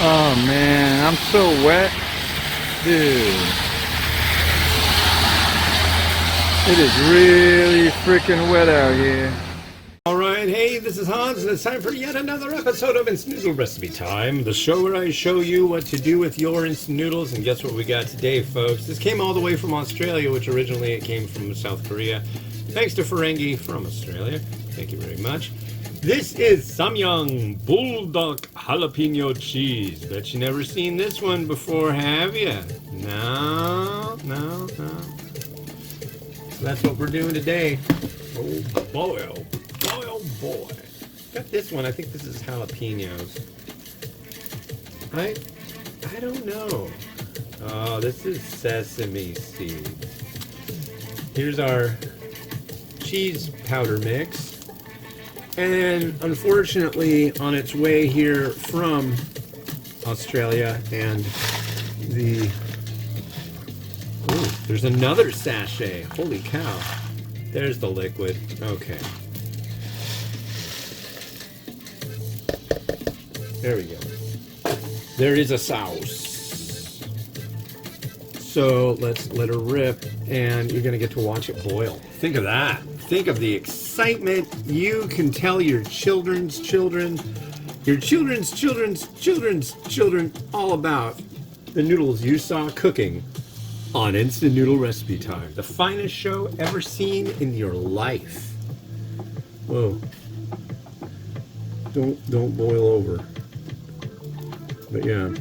Oh man, I'm so wet. Dude. It is really freaking wet out here. Alright, hey, this is Hans, and it's time for yet another episode of Instant Noodle Recipe Time, the show where I show you what to do with your instant noodles, and guess what we got today, folks? This came all the way from Australia, which originally it came from South Korea. Thanks to Ferengi from Australia. Thank you very much. This is Samyang Buldak Jalapeno Cheese. Bet you never seen this one before, have you? No. So that's what we're doing today. Oh boy, oh boy. Got this one. I think this is jalapenos. I don't know. Oh, this is sesame seeds. Here's our cheese powder mix. And unfortunately, on its way here from Australia and there's another sachet. Holy cow. There's the liquid. Okay. There we go. There is a sauce. So let's let her rip, and you're going to get to watch it boil. Think of that. Think of the excitement you can tell your children's children all about the noodles you saw cooking on Instant Noodle Recipe Time. The finest show ever seen in your life. Whoa. Don't boil over. But yeah.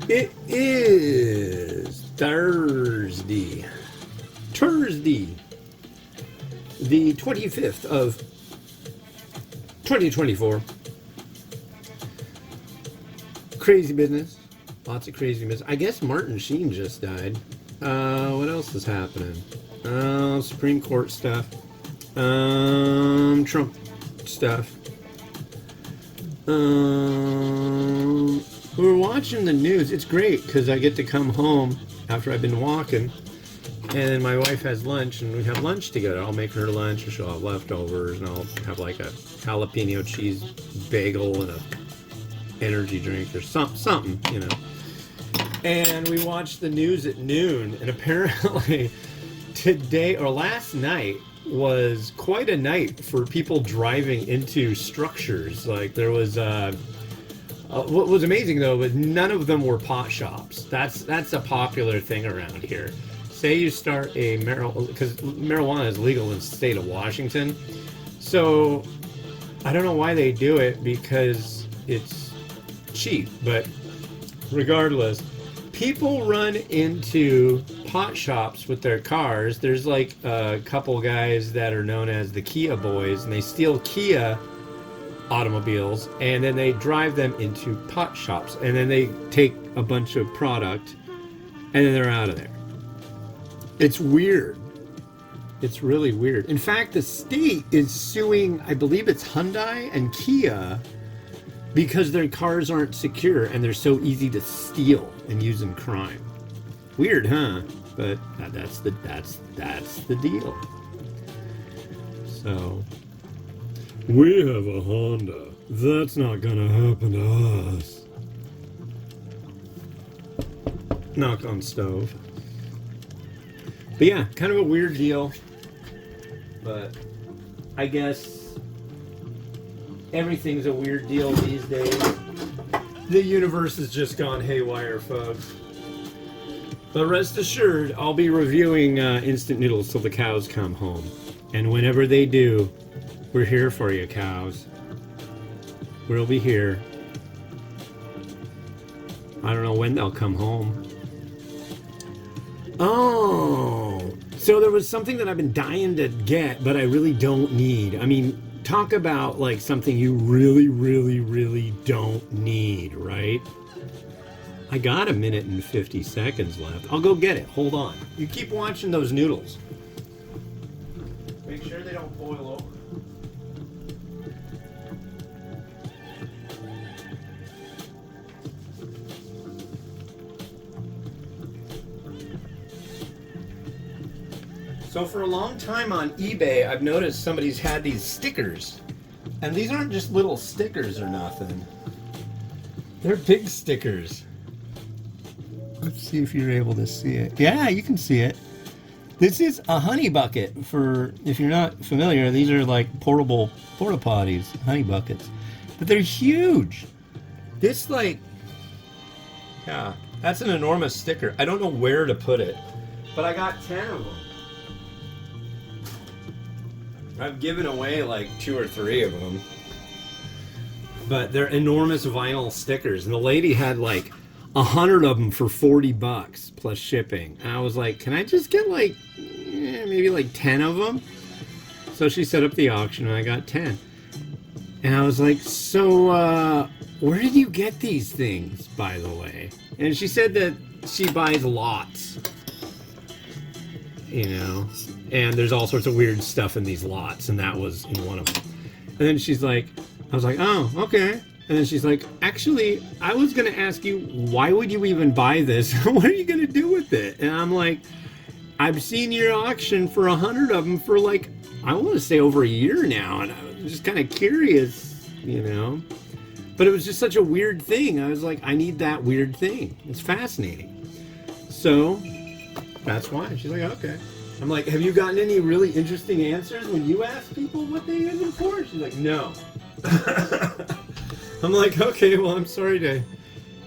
It is Thursday. The 25th of 2024. Crazy business. Lots of crazy business. I guess Martin Sheen just died. What else is happening? Supreme Court stuff. Trump stuff. We're watching the news. It's great because I get to come home after I've been walking. And then my wife has lunch, and we have lunch together. I'll make her lunch, and she'll have leftovers, and I'll have like a jalapeno cheese bagel and a energy drink or something, you know. And we watched the news at noon, and apparently today or last night was quite a night for people driving into structures. Like there was what was amazing though, was none of them were pot shops. That's a popular thing around here. Say you start a because marijuana is legal in the state of Washington. So I don't know why they do it, because it's cheap, but regardless, people run into pot shops with their cars. There's like a couple guys that are known as the Kia Boys, and they steal Kia automobiles, and then they drive them into pot shops, and then they take a bunch of product, and then they're out of there. It's weird. It's really weird. In fact, the state is suing, I believe it's Hyundai and Kia, because their cars aren't secure and they're so easy to steal and use in crime. Weird, huh? But that's the deal. So we have a Honda. That's not gonna happen to us. Knock on stove. But yeah, kind of a weird deal. But I guess everything's a weird deal these days. The universe has just gone haywire, folks. But rest assured, I'll be reviewing instant noodles till the cows come home. And whenever they do, we're here for you, cows. We'll be here. I don't know when they'll come home. Oh, so there was something that I've been dying to get, but I really don't need. I mean, talk about like something you really don't need, right? I got a minute and 50 seconds left. I'll go get it. Hold on. You keep watching those noodles. Make sure they don't boil over. So for a long time on eBay, I've noticed somebody's had these stickers. And these aren't just little stickers or nothing. They're pig stickers. Let's see if you're able to see it. Yeah, you can see it. This is a honey bucket for, if you're not familiar, these are like portable porta potties, honey buckets. But they're huge. This like, yeah, that's an enormous sticker. I don't know where to put it, but I got 10 of them. I've given away like 2 or 3 of them. But they're enormous vinyl stickers. And the lady had like 100 of them for $40 plus shipping. And I was like, can I just get like, maybe like 10 of them? So she set up the auction and I got 10. And I was like, so, where did you get these things, by the way? And she said that she buys lots. You know? And there's all sorts of weird stuff in these lots, and that was in one of them. And then she's like, I was like, oh, okay. And then she's like, actually, I was going to ask you, why would you even buy this? What are you going to do with it? And I'm like, I've seen your auction for 100 of them for like, I want to say over a year now. And I was just kind of curious, you know. But it was just such a weird thing. I was like, I need that weird thing. It's fascinating. So that's why. She's like, okay. I'm like, have you gotten any really interesting answers when you ask people what they use them for? She's like, no. I'm like, okay, well, I'm sorry to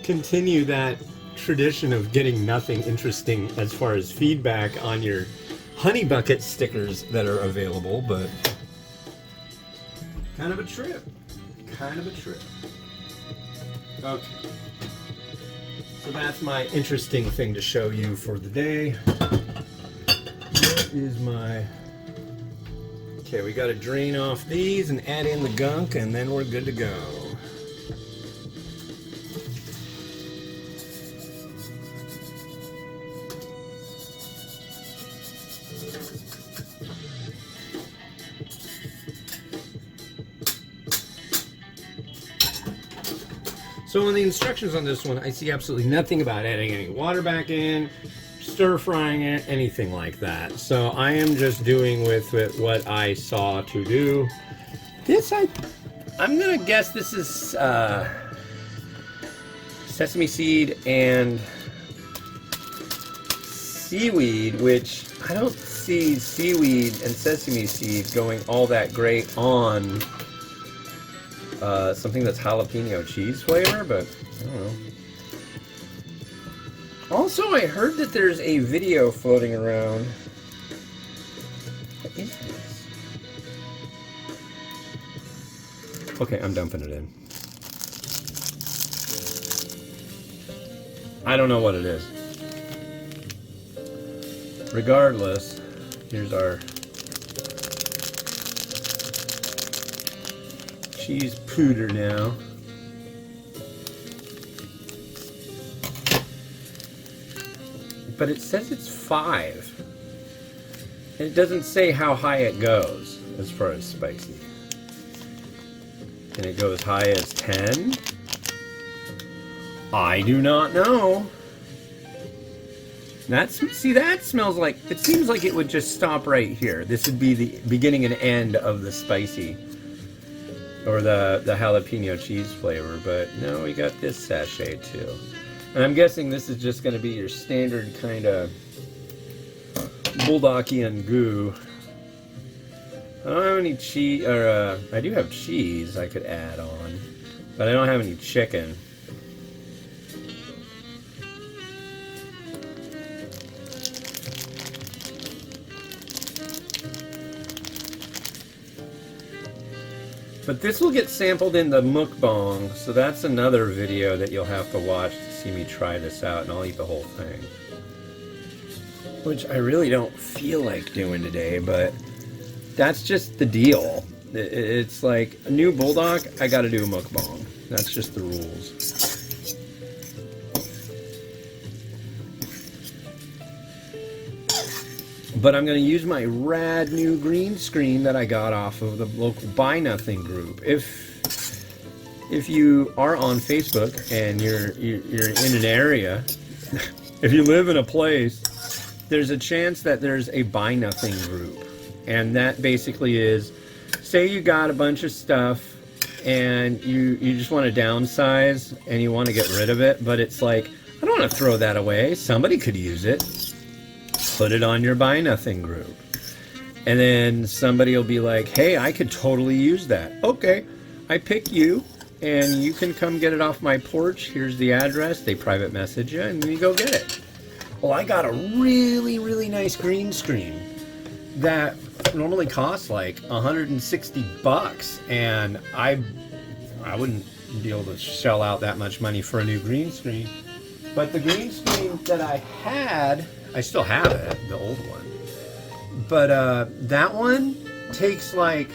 continue that tradition of getting nothing interesting as far as feedback on your honey bucket stickers that are available, but kind of a trip. Kind of a trip. Okay. So that's my interesting thing to show you for the day. Is my, okay, we got to drain off these and add in the gunk, and then we're good to go. So in the instructions on this one, I see absolutely nothing about adding any water back in, stir frying it, anything like that. So I am just doing with it what I saw to do. This, I'm gonna guess this is sesame seed and seaweed, which I don't see seaweed and sesame seed going all that great on something that's jalapeno cheese flavor, but I don't know. Also, I heard that there's a video floating around. What is this? Okay, I'm dumping it in. I don't know what it is. Regardless, here's our cheese powder now. But it says it's 5. And it doesn't say how high it goes as far as spicy. Can it go as high as 10? I do not know. See, that smells like, it seems like it would just stop right here. This would be the beginning and end of the spicy, or the jalapeno cheese flavor, but no, we got this sachet too. And I'm guessing this is just going to be your standard kind of Buldakian goo. I don't have any cheese, or I do have cheese I could add on, but I don't have any chicken. But this will get sampled in the mukbang, so that's another video that you'll have to watch to see me try this out, and I'll eat the whole thing. Which I really don't feel like doing today, but that's just the deal. It's like a new Buldak, I gotta do a mukbang. That's just the rules. But I'm going to use my rad new green screen that I got off of the local Buy Nothing group. If you are on Facebook and you're in an area, if you live in a place, there's a chance that there's a Buy Nothing group. And that basically is, say you got a bunch of stuff and you just want to downsize and you want to get rid of it, but it's like, I don't want to throw that away. Somebody could use it. Put it on your buy nothing group. And then somebody will be like, hey, I could totally use that. Okay, I pick you and you can come get it off my porch. Here's the address. They private message you and you go get it. Well, I got a really, really nice green screen that normally costs like $160, and I wouldn't be able to shell out that much money for a new green screen. But the green screen that I had, I still have it, the old one. But that one takes like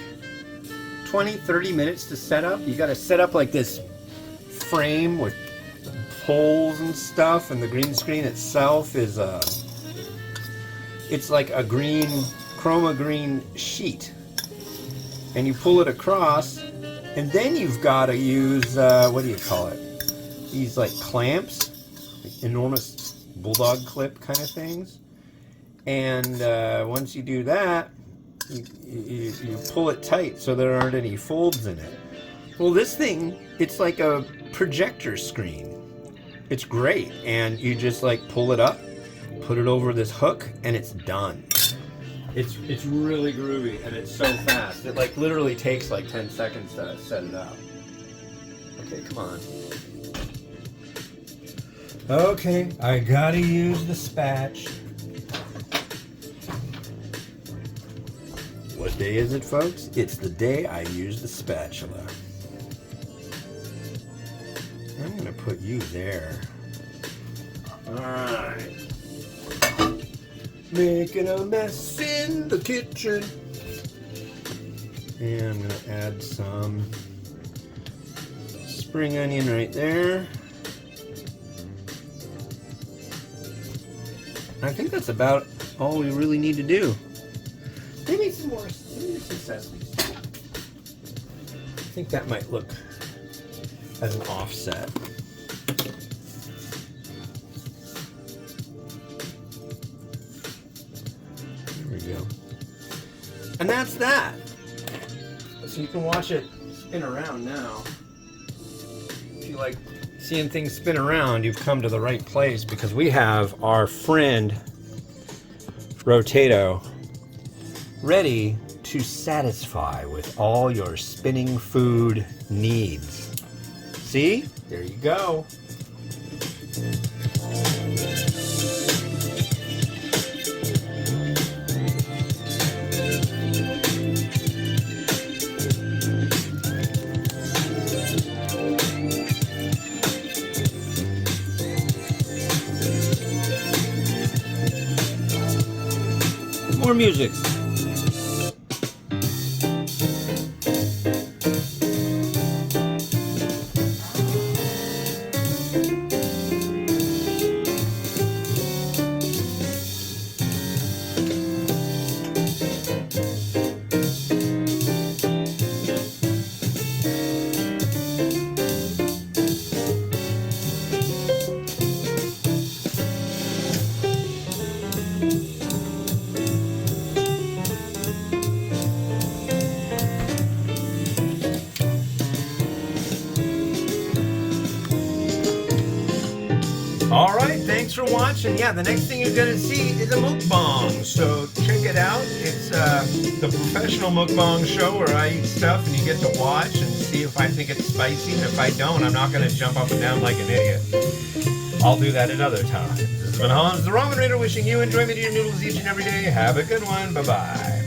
20-30 minutes to set up. You got to set up like this frame with holes and stuff, and the green screen itself is it's like a green chroma green sheet, and you pull it across, and then you've got to use what do you call it, these like clamps, like enormous bulldog clip kind of things, and once you do that, you pull it tight so there aren't any folds in it. Well, this thing, it's like a projector screen. It's great, and you just like pull it up, put it over this hook, and it's done. It's really groovy, and it's so fast. It like literally takes like 10 seconds to set it up. Okay, come on. Okay, I gotta use the spatch. What day is it, folks? It's the day I use the spatula. I'm gonna put you there. Alright. Making a mess in the kitchen. And I'm gonna add some spring onion right there. I think that's about all we really need to do. Maybe some more, maybe some sesame seeds. I think that might look as an offset. There we go. And that's that. So you can watch it spin around now. If you like seeing things spin around, you've come to the right place, because we have our friend Rotato ready to satisfy with all your spinning food needs. See? There you go. More music. Alright, thanks for watching. Yeah, the next thing you're going to see is a mukbang, so check it out. It's the professional mukbang show where I eat stuff and you get to watch and see if I think it's spicy, and if I don't, I'm not going to jump up and down like an idiot. I'll do that at other times. This has been Hans the Ramen Raider wishing you enjoyment of your noodles each and every day. Have a good one. Bye-bye.